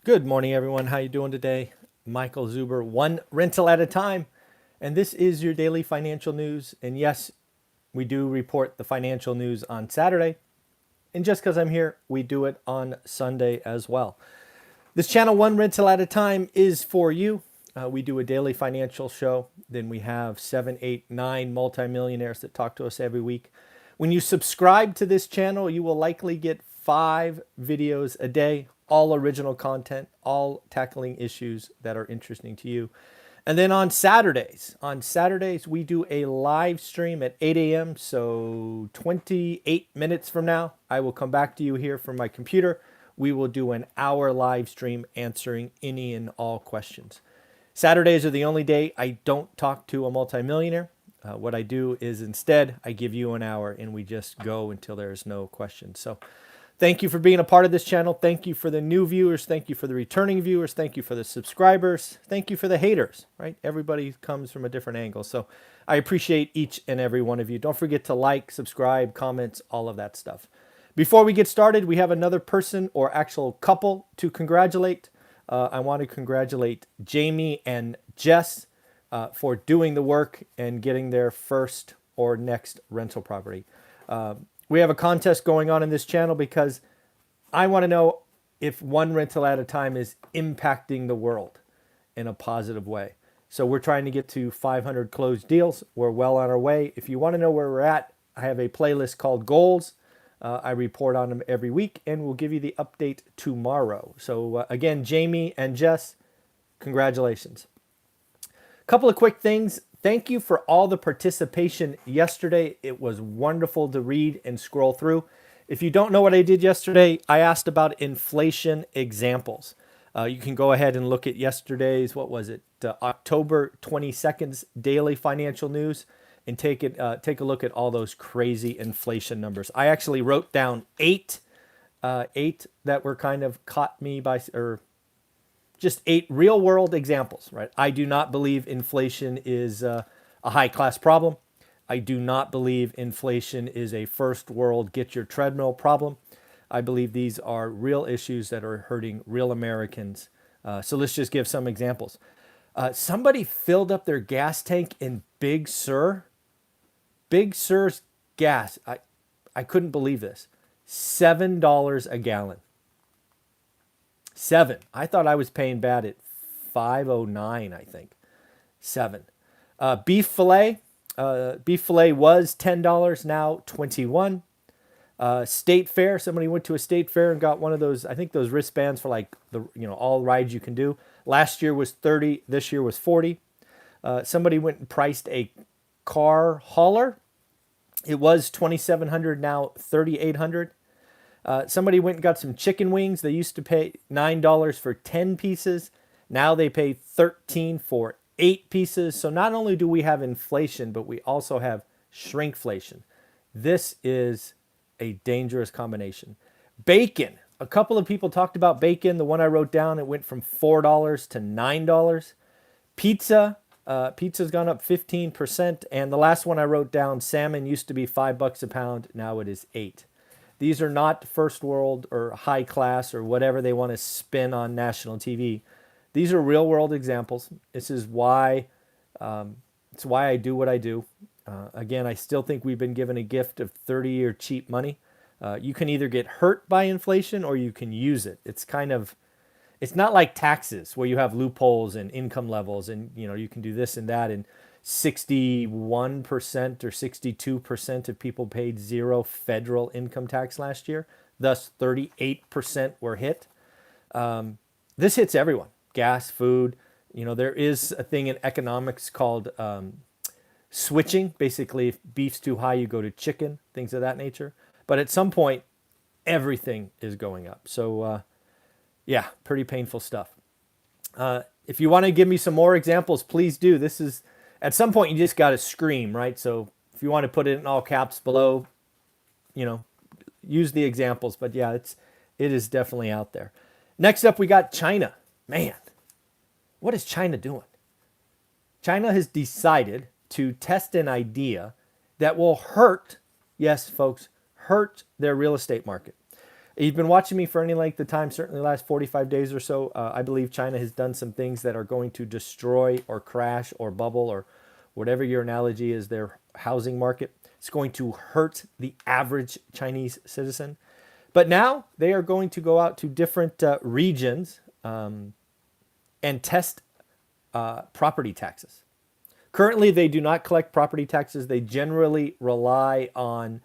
Good morning, everyone. How you doing today? Michael Zuber, one rental at a time. And this is your daily financial news. And yes, we do report the financial news on Saturday. And just because I'm here, we do it on Sunday as well. This channel, one rental at a time, is for you. We do a daily financial show. Then we have 7, 8, 9 multimillionaires that talk to us every week. When you subscribe to this channel, you will likely get 5 videos a day, all original content, all tackling issues that are interesting to you. And then on Saturdays, we do a live stream at 8 a.m. So 28 minutes from now, I will come back to you here from my computer. We will do an hour live stream answering any and all questions. Saturdays are the only day I don't talk to a multimillionaire. What I do is instead, I give you an hour and we just go until there's no questions. So thank you for being a part of this channel. Thank you for the new viewers. Thank you for the returning viewers. Thank you for the subscribers. Thank you for the haters, right? Everybody comes from a different angle. So I appreciate each and every one of you. Don't forget to like, subscribe, comments, all of that stuff. Before we get started, we have another person or actual couple to congratulate. I want to congratulate Jamie and Jess for doing the work and getting their first or next rental property. We have a contest going on in this channel because I want to know if one rental at a time is impacting the world in a positive way. So we're trying to get to 500 closed deals. We're well on our way. If you want to know where we're at, I have a playlist called Goals. I report on them every week, and we'll give you the update tomorrow. So again, Jamie and Jess, congratulations. A couple of quick things. Thank you for all the participation yesterday. It was wonderful to read and scroll through. If you don't know what I did yesterday, I asked about inflation examples. You can go ahead and look at yesterday's, October 22nd's daily financial news, and take a look at all those crazy inflation numbers. I actually wrote down eight that were kind of caught me by, or just 8 real world examples, right? I do not believe inflation is a high class problem. I do not believe inflation is a first world get your treadmill problem. I believe these are real issues that are hurting real Americans. So let's just give some examples. Somebody filled up their gas tank in Big Sur. Big Sur's gas, I couldn't believe this. $7 a gallon. 7. I thought I was paying bad at 5.09, I think. 7. Beef fillet. Beef fillet was $10, now 21. State fair. Somebody went to a state fair and got one of those, I think those wristbands for like all rides you can do. Last year was 30, this year was 40. Somebody went and priced a car hauler. It was $2,700, now $3,800. Somebody went and got some chicken wings. They used to pay $9 for 10 pieces. Now they pay $13 for 8 pieces. So not only do we have inflation, but we also have shrinkflation. This is a dangerous combination. Bacon. A couple of people talked about bacon. The one I wrote down, it went from $4 to $9. Pizza. Pizza's gone up 15%. And the last one I wrote down, salmon used to be $5 a pound. Now it is 8. These are not first world or high class or whatever they want to spin on national TV. These are real world examples. This is why it's why I do what I do. Again, I still think we've been given a gift of 30-year cheap money. You can either get hurt by inflation or you can use it. It's not like taxes where you have loopholes and income levels and you can do this and that, and 61% or 62% of people paid zero federal income tax last year. Thus, 38% were hit. This hits everyone. Gas, food. There is a thing in economics called switching. Basically, if beef's too high, you go to chicken, things of that nature. But at some point, everything is going up. So, yeah, pretty painful stuff. If you want to give me some more examples, please do. This is, at some point, you just got to scream, right? So if you want to put it in all caps below, use the examples. But yeah, it is definitely out there. Next up, we got China. Man, what is China doing? China has decided to test an idea that will hurt, yes, folks, hurt their real estate market. You've been watching me for any length of time, certainly the last 45 days or so. I believe China has done some things that are going to destroy or crash or bubble or whatever your analogy is, their housing market. It's going to hurt the average Chinese citizen. But now they are going to go out to different regions and test property taxes. Currently, they do not collect property taxes. They generally rely on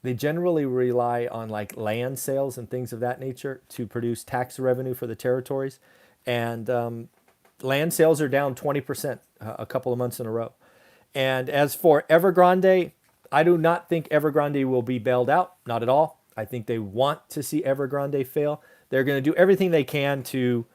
like land sales and things of that nature to produce tax revenue for the territories. And land sales are down 20% a couple of months in a row. And as for Evergrande, I do not think Evergrande will be bailed out. Not at all. I think they want to see Evergrande fail. They're going to do everything they can to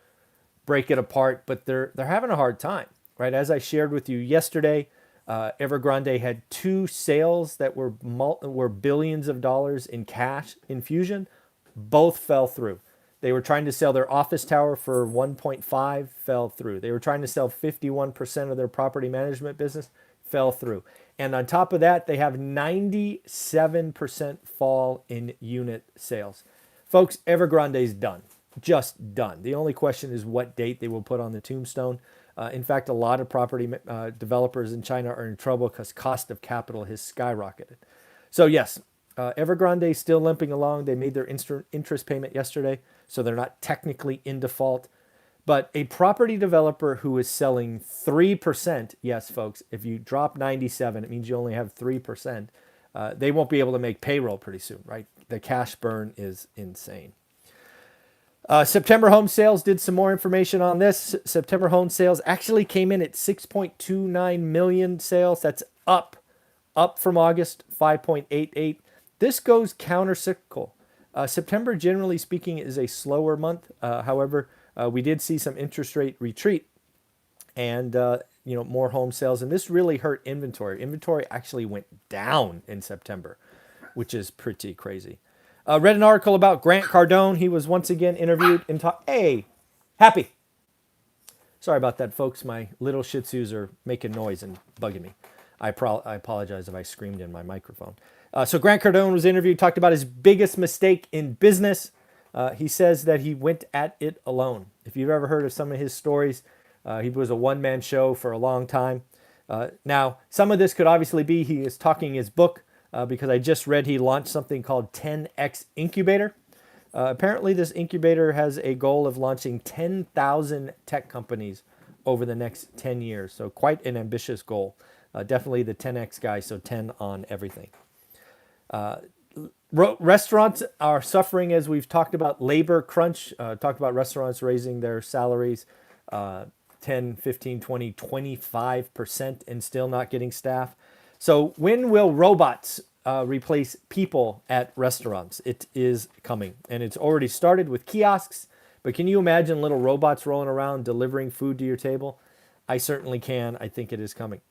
break it apart, but they're having a hard time, right? As I shared with you yesterday, Evergrande had 2 sales that were billions of dollars in cash infusion. Both fell through. They were trying to sell their office tower for 1.5, fell through. They were trying to sell 51% of their property management business, fell through. And on top of that, they have 97% fall in unit sales. Folks, Evergrande's done, just done. The only question is what date they will put on the tombstone. In fact, a lot of property developers in China are in trouble because cost of capital has skyrocketed. So yes, Evergrande is still limping along. They made their interest payment yesterday, so they're not technically in default. But a property developer who is selling 3%, yes, folks, if you drop 97, it means you only have 3%. They won't be able to make payroll pretty soon, right? The cash burn is insane. September home sales, did some more information on this. September home sales actually came in at 6.29 million sales. That's up from August, 5.88. This goes counter-cyclical. September, generally speaking, is a slower month. However, we did see some interest rate retreat and more home sales, and this really hurt inventory. Inventory actually went down in September, which is pretty crazy. Read an article about Grant Cardone. He was once again interviewed and Hey, Happy. Sorry about that, folks. My little Shih Tzus are making noise and bugging me. I apologize if I screamed in my microphone. So Grant Cardone was interviewed, talked about his biggest mistake in business. He says that he went at it alone. If you've ever heard of some of his stories, he was a one-man show for a long time. Now, some of this could obviously be he is talking his book, because I just read he launched something called 10X Incubator. Apparently, this incubator has a goal of launching 10,000 tech companies over the next 10 years. So quite an ambitious goal. Definitely the 10X guy, so 10 on everything. Restaurants are suffering, as we've talked about, labor crunch. Talked about restaurants raising their salaries 10, 15, 20, 25% and still not getting staff. So when will robots replace people at restaurants? It is coming, and it's already started with kiosks. But can you imagine little robots rolling around delivering food to your table? I certainly can. I think it is coming.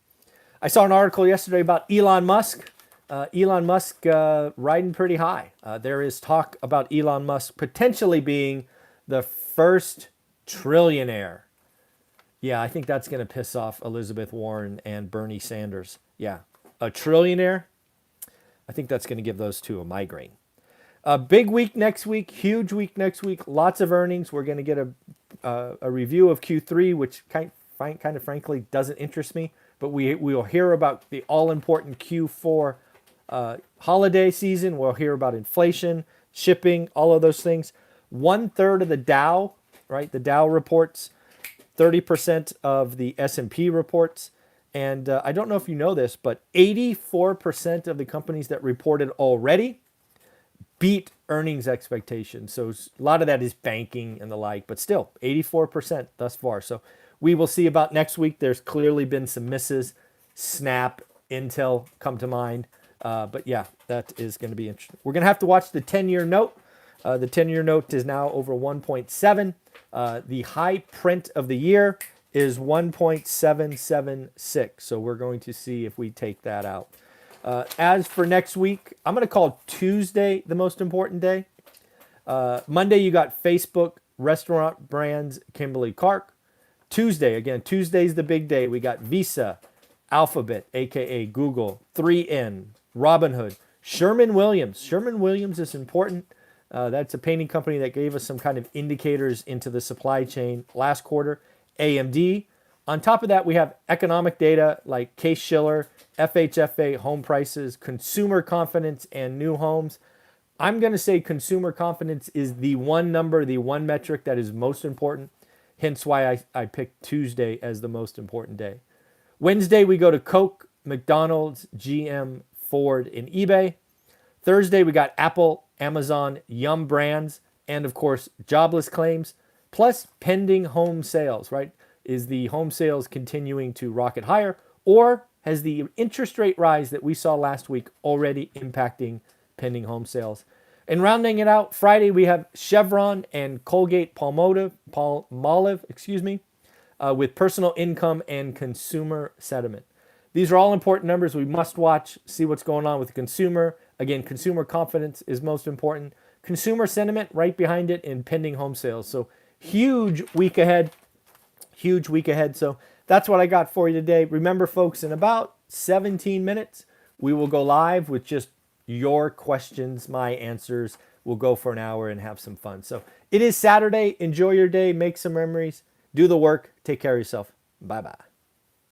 I saw an article yesterday about Elon Musk. Elon Musk riding pretty high. There is talk about Elon Musk potentially being the first trillionaire. Yeah, I think that's going to piss off Elizabeth Warren and Bernie Sanders. Yeah, a trillionaire. I think that's going to give those two a migraine. A big week next week, huge week next week, lots of earnings. We're going to get a review of Q3, which kind of frankly doesn't interest me, but we will hear about the all-important Q4 holiday season. We'll hear about inflation, shipping, all of those things. 1/3 of the Dow, right? The Dow reports, 30% of the S&P reports. And I don't know if you know this, but 84% of the companies that reported already beat earnings expectations. So a lot of that is banking and the like, but still 84% thus far. So we will see about next week. There's clearly been some misses. Snap, Intel come to mind. But yeah, that is going to be interesting. We're going to have to watch the 10-year note. The 10-year note is now over 1.7. The high print of the year is 1.776. So we're going to see if we take that out. As for next week, I'm going to call Tuesday the most important day. Monday, you got Facebook, restaurant brands, Kimberly-Clark. Tuesday's the big day. We got Visa, Alphabet, a.k.a. Google, 3N, Robinhood, Sherman-Williams. Sherman-Williams is important. That's a painting company that gave us some kind of indicators into the supply chain last quarter. AMD. On top of that, we have economic data like Case-Shiller, FHFA home prices, consumer confidence, and new homes. I'm going to say consumer confidence is the one number, the one metric that is most important. Hence why I picked Tuesday as the most important day. Wednesday, we go to Coke, McDonald's, GM, Ford, and eBay. Thursday, we got Apple, Amazon, Yum Brands, and of course, jobless claims, plus pending home sales, right? Is the home sales continuing to rocket higher, or has the interest rate rise that we saw last week already impacting pending home sales? And rounding it out, Friday we have Chevron and Colgate Palmolive, with personal income and consumer sentiment. These are all important numbers we must watch, see what's going on with the consumer. Again, consumer confidence is most important. Consumer sentiment right behind it, and pending home sales. So huge week ahead. Huge week ahead. So that's what I got for you today. Remember, folks, in about 17 minutes, we will go live with just your questions, my answers. We'll go for an hour and have some fun. So it is Saturday. Enjoy your day. Make some memories. Do the work. Take care of yourself. Bye-bye.